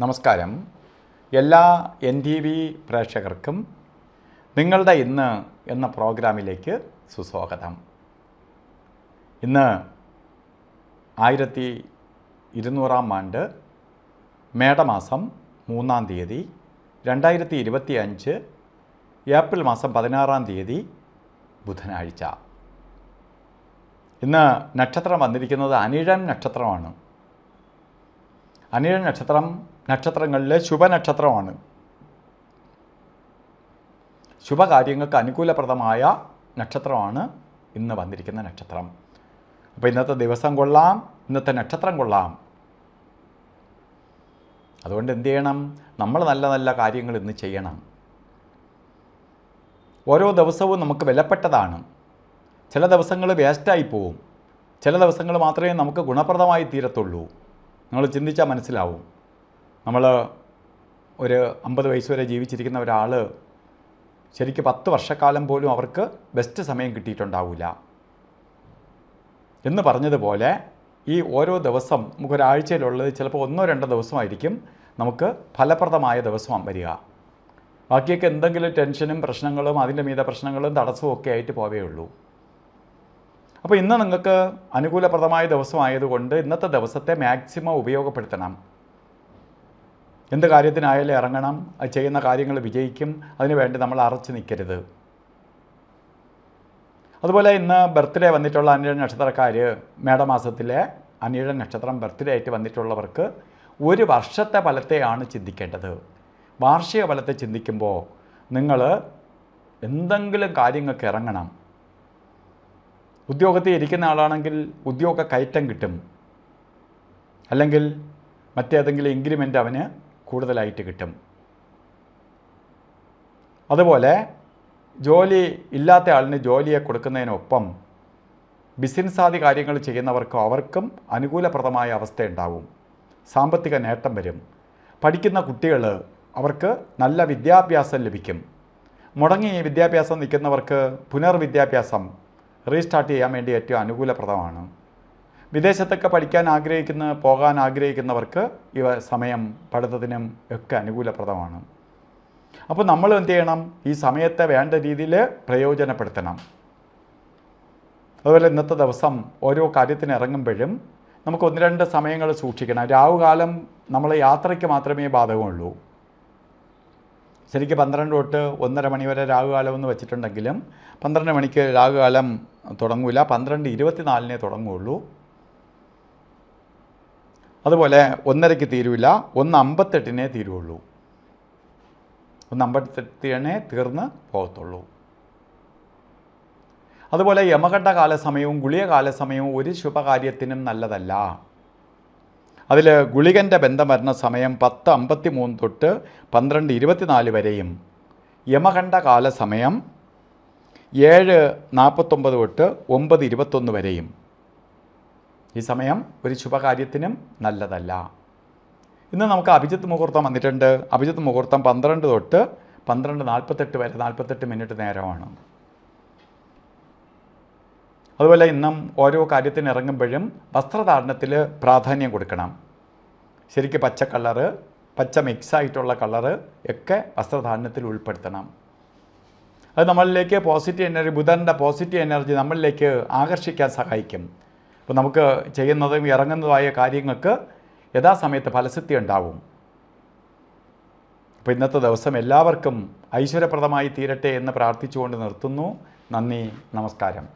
നമസ്കാരം. എല്ലാ NTV പ്രേക്ഷകർക്കും നിങ്ങളുടെ ഇന്ന് എന്ന പ്രോഗ്രാമിലേക്ക് സുസ്വാഗതം. ഇന്ന് 1200 ആണ്ട് മേടമാസം 3-ാം തീയതി 2025 ഏപ്രിൽ മാസം 16-ാം തീയതി ബുധനാഴ്ച. ഇന്ന് നക്ഷത്രം വന്നിരിക്കുന്നത് അനിഴം നക്ഷത്രമാണ്. അനിഴം നക്ഷത്രം നക്ഷത്രങ്ങളിലെ ശുഭനക്ഷത്രമാണ്. ശുഭകാര്യങ്ങൾക്ക് അനുകൂലപ്രദമായ നക്ഷത്രമാണ് ഇന്ന് വന്നിരിക്കുന്ന നക്ഷത്രം. അപ്പോൾ ഇന്നത്തെ ദിവസം കൊള്ളാം, ഇന്നത്തെ നക്ഷത്രം കൊള്ളാം. അതുകൊണ്ട് എന്ത് ചെയ്യണം? നമ്മൾ നല്ല നല്ല കാര്യങ്ങൾ ഇന്ന് ചെയ്യണം. ഓരോ ദിവസവും നമുക്ക് വിലപ്പെട്ടതാണ്. ചില ദിവസങ്ങൾ വേസ്റ്റായി പോവും, ചില ദിവസങ്ങൾ മാത്രമേ നമുക്ക് ഗുണപ്രദമായി തീരത്തുള്ളൂ. നിങ്ങൾ ചിന്തിച്ചാൽ മനസ്സിലാവും. നമ്മൾ ഒരു 50 വയസ്സ് വരെ ജീവിച്ചിരിക്കുന്ന ഒരാൾ ശരിക്കും 10 വർഷക്കാലം പോലും അവർക്ക് ബെസ്റ്റ് സമയം കിട്ടിയിട്ടുണ്ടാവില്ല എന്ന് പറഞ്ഞതുപോലെ ഈ ഓരോ ദിവസം നമുക്കൊരാഴ്ചയിലുള്ളത് ചിലപ്പോൾ 1-2 ദിവസമായിരിക്കും നമുക്ക് ഫലപ്രദമായ ദിവസം വരിക. ബാക്കിയൊക്കെ എന്തെങ്കിലും ടെൻഷനും പ്രശ്നങ്ങളും അതിൻ്റെ മീത പ്രശ്നങ്ങളും തടസ്സവും ഒക്കെ ആയിട്ട് പോവേ ഉള്ളൂ. അപ്പോൾ ഇന്ന് നിങ്ങൾക്ക് അനുകൂലപ്രദമായ ദിവസമായതുകൊണ്ട് ഇന്നത്തെ ദിവസത്തെ മാക്സിമം ഉപയോഗപ്പെടുത്തണം. എന്ത് കാര്യത്തിനായാലും ഇറങ്ങണം. അത് ചെയ്യുന്ന കാര്യങ്ങൾ വിജയിക്കും. അതിനുവേണ്ടി നമ്മൾ അറച്ചു നിൽക്കരുത്. അതുപോലെ ഇന്ന് ബർത്ത്ഡേ വന്നിട്ടുള്ള അനിഴം നക്ഷത്രക്കാർ, മേടമാസത്തിലെ അനിഴം നക്ഷത്രം ബർത്ത്ഡേ ആയിട്ട് വന്നിട്ടുള്ളവർക്ക് ഒരു വർഷത്തെ ഫലത്തെയാണ് ചിന്തിക്കേണ്ടത്. വാർഷിക ഫലത്തെ ചിന്തിക്കുമ്പോൾ നിങ്ങൾ എന്തെങ്കിലും കാര്യങ്ങൾക്ക് ഇറങ്ങണം. ഉദ്യോഗത്തിൽ ഇരിക്കുന്ന ആളാണെങ്കിൽ ഉദ്യോഗ കയറ്റം കിട്ടും, അല്ലെങ്കിൽ മറ്റേതെങ്കിലും ഇൻക്രിമെൻ്റ് അവന് കൂടുതലായിട്ട് കിട്ടും. അതുപോലെ ജോലി ഇല്ലാത്ത ആളിന് ജോലിയെ കൊടുക്കുന്നതിനൊപ്പം ബിസിനസ് ആദി കാര്യങ്ങൾ ചെയ്യുന്നവർക്കും അവർക്കും അനുകൂലപ്രദമായ അവസ്ഥയുണ്ടാവും. സാമ്പത്തിക നേട്ടം വരും. പഠിക്കുന്ന കുട്ടികൾ അവർക്ക് നല്ല വിദ്യാഭ്യാസം ലഭിക്കും. മുടങ്ങി വിദ്യാഭ്യാസം നിൽക്കുന്നവർക്ക് പുനർവിദ്യാഭ്യാസം റീസ്റ്റാർട്ട് ചെയ്യാൻ വേണ്ടി ഏറ്റവും അനുകൂലപ്രദമാണ്. വിദേശത്തൊക്കെ പോകാൻ ആഗ്രഹിക്കുന്നവർക്ക് സമയം പഠിത്തത്തിനും ഒക്കെ അനുകൂലപ്രദമാണ്. അപ്പോൾ നമ്മൾ എന്ത് ചെയ്യണം? ഈ സമയത്തെ വേണ്ട രീതിയിൽ പ്രയോജനപ്പെടുത്തണം. അതുപോലെ ഇന്നത്തെ ദിവസം ഓരോ കാര്യത്തിന് ഇറങ്ങുമ്പോഴും നമുക്ക് 1-2 സമയങ്ങൾ സൂക്ഷിക്കണം. രാവുകാലം നമ്മൾ യാത്രയ്ക്ക് മാത്രമേ ബാധകമുള്ളൂ. ശരിക്കും 12 തൊട്ട് 1:30 മണി വരെ രാഹുകാലം എന്ന് വെച്ചിട്ടുണ്ടെങ്കിലും 12 മണിക്ക് രാഹുകാലം തുടങ്ങില്ല. 12:24 തുടങ്ങുകയുള്ളൂ. അതുപോലെ 1:30 തീരില്ല. 1:58 തീരുള്ളൂ. 1:58 തീർന്ന് പോകത്തുള്ളൂ. അതുപോലെ യമകണ്ഠ കാലസമയവും ഗുളിക കാലസമയവും ഒരു ശുഭകാര്യത്തിനും നല്ലതല്ല. അതിൽ ഗുളികൻ്റെ ബന്ധം വരുന്ന സമയം 10:53 തൊട്ട് 12:24 വരെയും, യമകണ്ഠ കാലസമയം 7:49 തൊട്ട് 9:21 വരെയും. ഈ സമയം ഒരു ശുഭകാര്യത്തിനും നല്ലതല്ല. ഇന്ന് നമുക്ക് അഭിജിത്ത് മുഹൂർത്തം വന്നിട്ടുണ്ട്. അഭിജിത്ത് മുഹൂർത്തം 12 തൊട്ട് 12:48 വരെ 48 മിനിറ്റ് നേരമാണ്. അതുപോലെ ഇന്നും ഓരോ കാര്യത്തിന് ഇറങ്ങുമ്പോഴും വസ്ത്രധാരണത്തിൽ പ്രാധാന്യം കൊടുക്കണം. ശരിക്കും പച്ച കളറ്, പച്ച മിക്സായിട്ടുള്ള കളറ് ഒക്കെ വസ്ത്രധാരണത്തിൽ ഉൾപ്പെടുത്തണം. അത് നമ്മളിലേക്ക് പോസിറ്റീവ് എനർജി, ബുധൻ്റെ പോസിറ്റീവ് എനർജി നമ്മളിലേക്ക് ആകർഷിക്കാൻ സഹായിക്കും. അപ്പോൾ നമുക്ക് ചെയ്യുന്നതും ഇറങ്ങുന്നതുമായ കാര്യങ്ങൾക്ക് യഥാസമയത്ത് ഫലസിദ്ധി ഉണ്ടാവും. അപ്പോൾ ഇന്നത്തെ ദിവസം എല്ലാവർക്കും ഐശ്വര്യപ്രദമായി തീരട്ടെ എന്ന് പ്രാർത്ഥിച്ചുകൊണ്ട് നിർത്തുന്നു. നന്ദി, നമസ്കാരം.